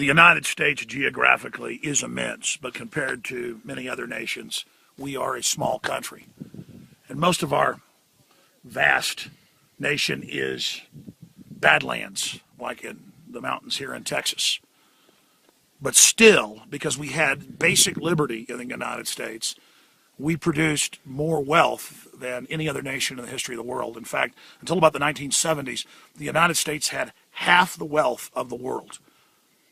The United States geographically is immense, but compared to many other nations, we are a small country. And most of our vast nation is badlands, like in the mountains here in Texas. But still, because we had basic liberty in the United States, we produced more wealth than any other nation in the history of the world. In fact, until about the 1970s, the United States had half the wealth of the world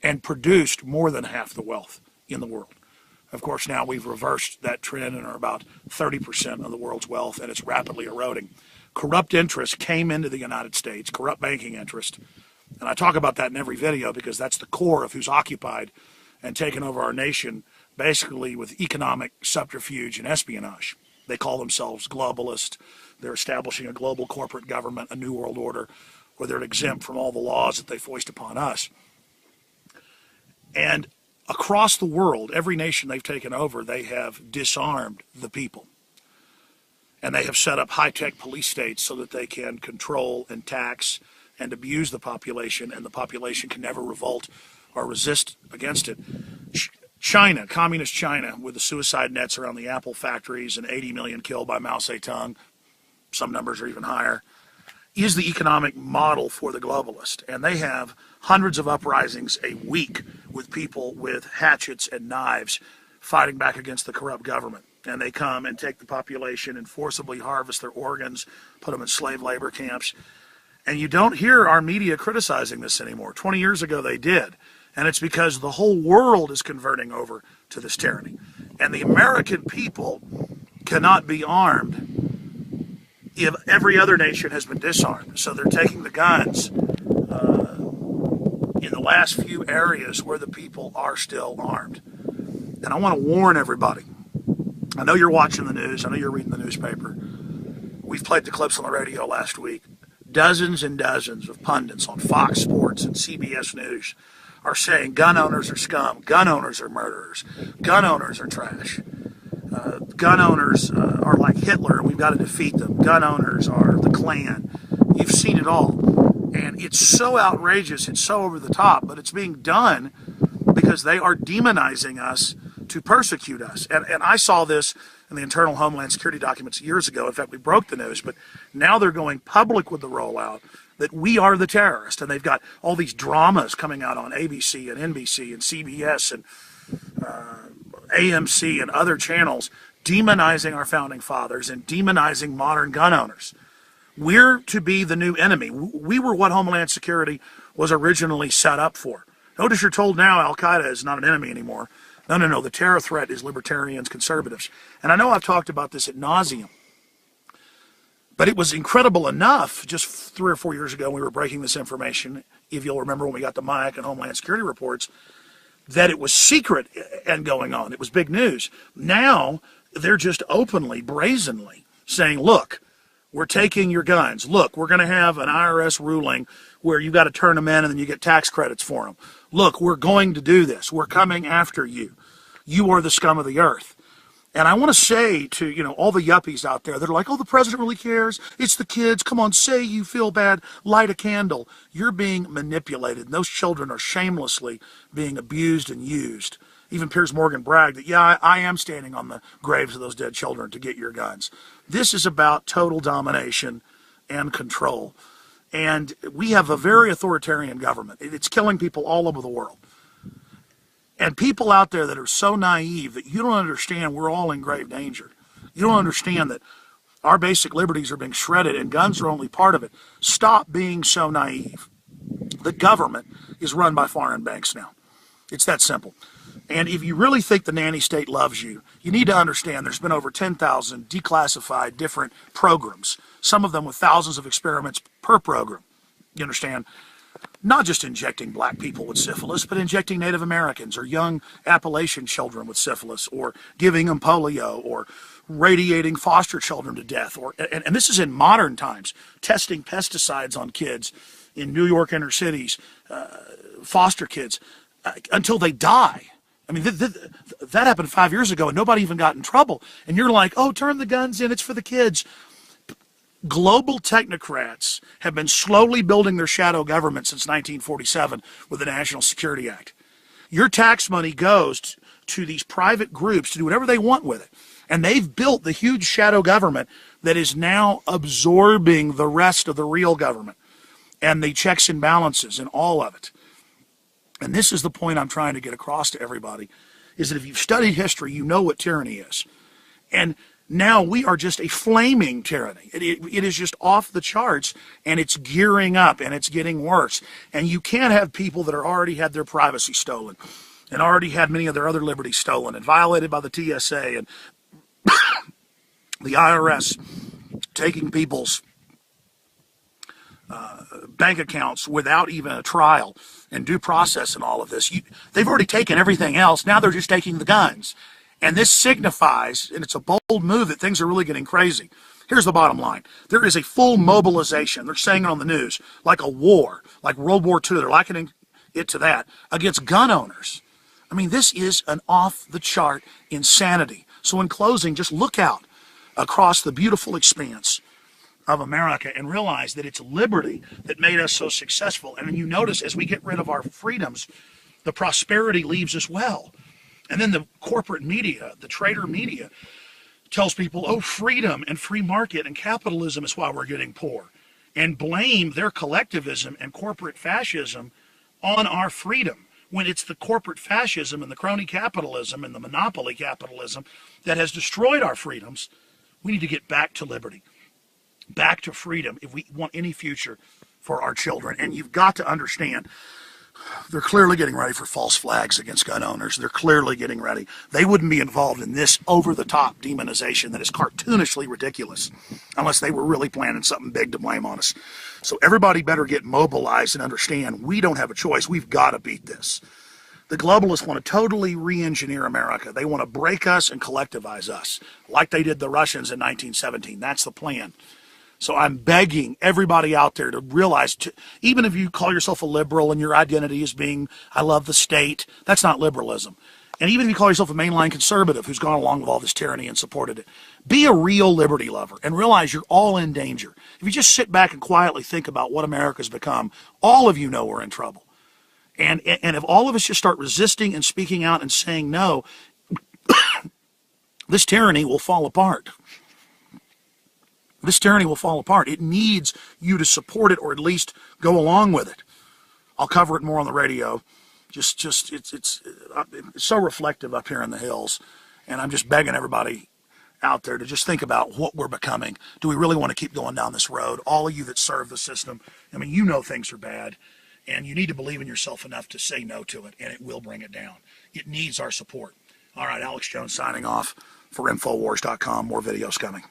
and produced more than half the wealth in the world. Of course, now we've reversed that trend and are about 30% of the world's wealth, and it's rapidly eroding. Corrupt interest came into the United States, corrupt banking interest, and I talk about that in every video because that's the core of who's occupied and taken over our nation, basically with economic subterfuge and espionage. They call themselves globalists. They're establishing a global corporate government, a new world order, where they're exempt from all the laws that they foist upon us. And across the world, every nation they've taken over, they have disarmed the people. And they have set up high-tech police states so that they can control and tax and abuse the population, and the population can never revolt or resist against it. China, communist China, with the suicide nets around the Apple factories and 80 million killed by Mao Zedong, some numbers are even higher, is the economic model for the globalist. And they have hundreds of uprisings a week with people with hatchets and knives fighting back against the corrupt government. And they come and take the population and forcibly harvest their organs, put them in slave labor camps. And you don't hear our media criticizing this anymore. 20 years ago they did. And it's because the whole world is converting over to this tyranny. And the American people cannot be armed if every other nation has been disarmed. So they're taking the guns in the last few areas where the people are still armed. And I want to warn everybody. I know you're watching the news. I know you're reading the newspaper. We've played the clips on the radio last week. Dozens and dozens of pundits on Fox Sports and CBS News are saying gun owners are scum, gun owners are murderers, gun owners are trash, gun owners are like Hitler and we've got to defeat them, gun owners are the Klan. You've seen it all. And it's so outrageous, it's so over the top, but it's being done because they are demonizing us to persecute us. And I saw this in the internal Homeland Security documents years ago. In fact, we broke the news, but now they're going public with the rollout that we are the terrorist. And they've got all these dramas coming out on ABC and NBC and CBS and AMC and other channels demonizing our founding fathers and demonizing modern gun owners. We're to be the new enemy. We were what Homeland Security was originally set up for. Notice you're told now Al-queda is not an enemy anymore. No. The terror threat is libertarians, conservatives. And I know I've talked about this ad nauseum. But it was incredible enough, just 3 or 4 years ago, we were breaking this information, if you'll remember when we got the MIAC and Homeland Security reports, that it was secret and going on. It was big news. Now, they're just openly, brazenly saying, look, we're taking your guns. Look, we're going to have an IRS ruling where you've got to turn them in and then you get tax credits for them. Look, we're going to do this. We're coming after you. You are the scum of the earth. And I want to say to, all the yuppies out there that are like, oh, the president really cares. It's the kids. Come on, say you feel bad. Light a candle. You're being manipulated. And those children are shamelessly being abused and used. Even Piers Morgan bragged that, yeah, I am standing on the graves of those dead children to get your guns. This is about total domination and control. And we have a very authoritarian government. It's killing people all over the world. And people out there that are so naive that you don't understand we're all in grave danger. You don't understand that our basic liberties are being shredded and guns are only part of it. Stop being so naive. The government is run by foreign banks now. It's that simple. And if you really think the nanny state loves you, you need to understand there's been over 10,000 declassified different programs, some of them with thousands of experiments per program. You understand? Not just injecting black people with syphilis, but injecting Native Americans or young Appalachian children with syphilis, or giving them polio, or radiating foster children to death. And this is in modern times, testing pesticides on kids in New York inner cities, foster kids, until they die. I mean, that happened 5 years ago and nobody even got in trouble. And you're like, oh, turn the guns in, it's for the kids. Global technocrats have been slowly building their shadow government since 1947 with the National Security Act. Your tax money goes to these private groups to do whatever they want with it. And they've built the huge shadow government that is now absorbing the rest of the real government and the checks and balances and all of it. And this is the point I'm trying to get across to everybody, is that if you've studied history, you know what tyranny is. And now we are just a flaming tyranny. It is just off the charts, and it's gearing up, and it's getting worse. And you can't have people that are already had their privacy stolen and already had many of their other liberties stolen and violated by the TSA and the IRS taking people's bank accounts without even a trial and due process and all of this. They've already taken everything else. Now they're just taking the guns. And this signifies, and it's a bold move, that things are really getting crazy. Here's the bottom line. There is a full mobilization. They're saying it on the news, like a war, like World War II. They're likening it to that, against gun owners. I mean, this is an off-the-chart insanity. So in closing, just look out across the beautiful expanse of America and realize that it's liberty that made us so successful. And then you notice as we get rid of our freedoms, the prosperity leaves us well. And then the corporate media, the trader media, tells people, oh, freedom and free market and capitalism is why we're getting poor, and blame their collectivism and corporate fascism on our freedom, when it's the corporate fascism and the crony capitalism and the monopoly capitalism that has destroyed our freedoms. We need to get back to liberty, back to freedom if we want any future for our children. And you've got to understand, they're clearly getting ready for false flags against gun owners. They're clearly getting ready. They wouldn't be involved in this over-the-top demonization that is cartoonishly ridiculous unless they were really planning something big to blame on us. So everybody better get mobilized and understand we don't have a choice. We've got to beat this. The globalists want to totally re-engineer America. They want to break us and collectivize us like they did the Russians in 1917. That's the plan. So I'm begging everybody out there to realize, even if you call yourself a liberal and your identity is being, I love the state, that's not liberalism. And even if you call yourself a mainline conservative who's gone along with all this tyranny and supported it, be a real liberty lover and realize you're all in danger. If you just sit back and quietly think about what America's become, all of you know we're in trouble. And if all of us just start resisting and speaking out and saying no, this tyranny will fall apart. This tyranny will fall apart. It needs you to support it or at least go along with it. I'll cover it more on the radio. It's so reflective up here in the hills. And I'm just begging everybody out there to just think about what we're becoming. Do we really want to keep going down this road? All of you that serve the system, I mean, you know things are bad. And you need to believe in yourself enough to say no to it, and it will bring it down. It needs our support. All right, Alex Jones signing off for Infowars.com. More videos coming.